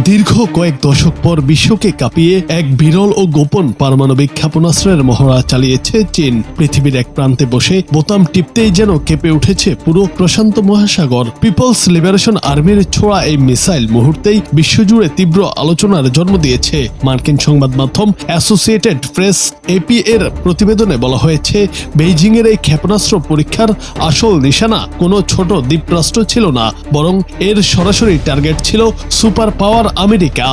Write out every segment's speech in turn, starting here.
দীর্ঘ কয়েক দশক পর বিশ্বকে কাঁপিয়ে এক বিরল ও গোপন পারমাণবিক ক্ষেপণাস্ত্রের মহড়া চালিয়েছে চীন। পৃথিবীর এক প্রান্তে বসে বোতাম টিপতেই যেন কেঁপে উঠেছে পুরো প্রশান্ত মহাসাগর। পিপলস লিবারেশন আর্মির ছোড়া এই মিসাইল মুহূর্তেই বিশ্বজুড়ে তীব্র আলোচনার জন্ম দিয়েছে। মার্কিন সংবাদ মাধ্যম অ্যাসোসিয়েটেড প্রেস এপি এর প্রতিবেদনে বলা হয়েছে, বেইজিং এর এই ক্ষেপণাস্ত্র পরীক্ষার আসল নিশানা কোনো ছোট দ্বীপরাষ্ট্র ছিল না, বরং এর সরাসরি টার্গেট ছিল সুপার পাওয়ার আমেরিকা।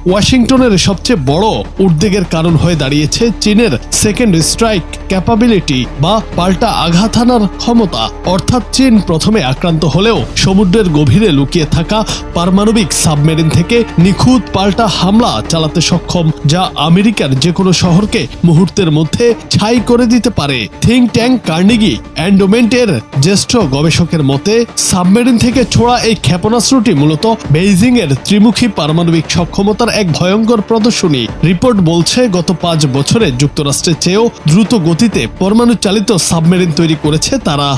ওয়াশিংটনের সবচেয়ে বড় উদ্বেগের কারণ হয়ে দাঁড়িয়েছে চীনের সেকেন্ড স্ট্রাইক ক্যাপাবিলিটি বা পাল্টা আঘাত হানার ক্ষমতা। অর্থাৎ চীন প্রথমে আক্রান্ত হলেও সমুদ্রের গভীরে লুকিয়ে থাকা পারমাণবিক সাবমেরিন থেকে নিখুঁত পাল্টা হামলা চালাতে সক্ষম, যা আমেরিকার যে কোনো শহরকে মুহূর্তের মধ্যে ছাই করে দিতে পারে। থিঙ্ক ট্যাঙ্ক কার্নেগি এন্ডোমেন্টের জ্যেষ্ঠ গবেষকের মতে, সাবমেরিন থেকে ছোড়া এই ক্ষেপণাস্ত্রটি মূলত বেইজিং এর ত্রিমুখী পারমাণবিক সক্ষমতার এক ভয়ঙ্কর প্রদর্শনী। রিপোর্ট বলছে, গত 5 বছরে যুক্তরাষ্ট্রের চেয়েও দ্রুত গতিতে পরমাণু চালিত সাবমেরিন তৈরি করেছে তারা।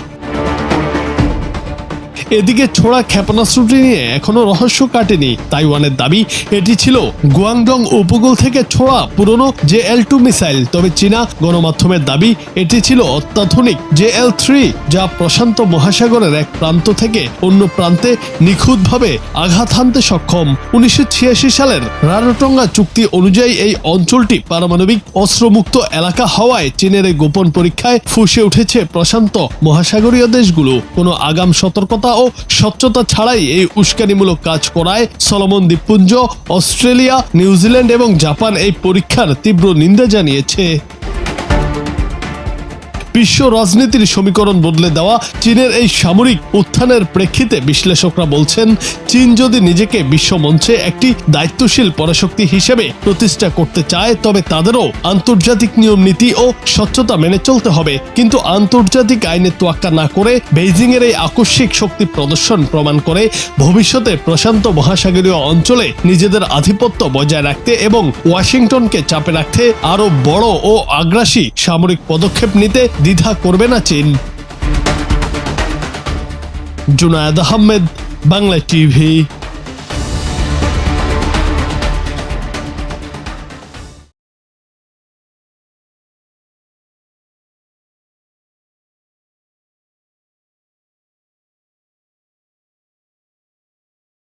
এদিকে ছোড়া ক্ষেপণাস্ত্রটি নিয়ে এখনো রহস্য কাটেনি। তাইওয়ানের দাবি এটি ছিল গুয়াংডং উপকূল থেকে ছোড়া পুরনো JL-2 মিসাইল, তবে চীনা গণমাধ্যমের দাবি এটি ছিল অত্যাধুনিক JL-3, যা প্রশান্ত মহাসাগরের এক প্রান্ত থেকে অন্য প্রান্তে নিখুঁতভাবে আঘাত হানতে সক্ষম। 1986 সালের রারোটঙ্গা চুক্তি অনুযায়ী এই অঞ্চলটি পারমাণবিক অস্ত্রমুক্ত এলাকা হওয়ায় চীনের এই গোপন পরীক্ষায় ফুঁসে উঠেছে প্রশান্ত মহাসাগরীয় দেশগুলো। কোনো আগাম সতর্কতা ও স্বচ্ছতা ছাড়াই এই উস্কানিমূলক কাজ করায় সলোমন দ্বীপপুঞ্জ, অস্ট্রেলিয়া, নিউজিল্যান্ড এবং জাপান এই পরীক্ষার তীব্র নিন্দা জানিয়েছে। বিশ্ব রাজনীতির সমীকরণ বদলে দেওয়া চীনের এই সামরিক উত্থানের প্রেক্ষিতে বিশ্লেষকরা বলছেন, চীন যদি নিজেকে বিশ্বমঞ্চে একটি দায়িত্বশীল পরাশক্তি হিসেবে প্রতিষ্ঠা করতে চায়, তবে তাদেরও আন্তর্জাতিক নিয়ম নীতি ও স্বচ্ছতা মেনে চলতে হবে। কিন্তু আন্তর্জাতিক আইনের তোয়াক্কা না করে বেইজিং এর এই আকস্মিক শক্তি প্রদর্শন প্রমাণ করে ভবিষ্যতে প্রশান্ত মহাসাগরীয় অঞ্চলে নিজেদের আধিপত্য বজায় রাখতে এবং ওয়াশিংটনকে চাপে রাখতে আরো বড় ও আগ্রাসী সামরিক পদক্ষেপ নিতে দ্বিধা করবে না চীন। জুনায়েদ আহমেদ, বাংলা টিভি।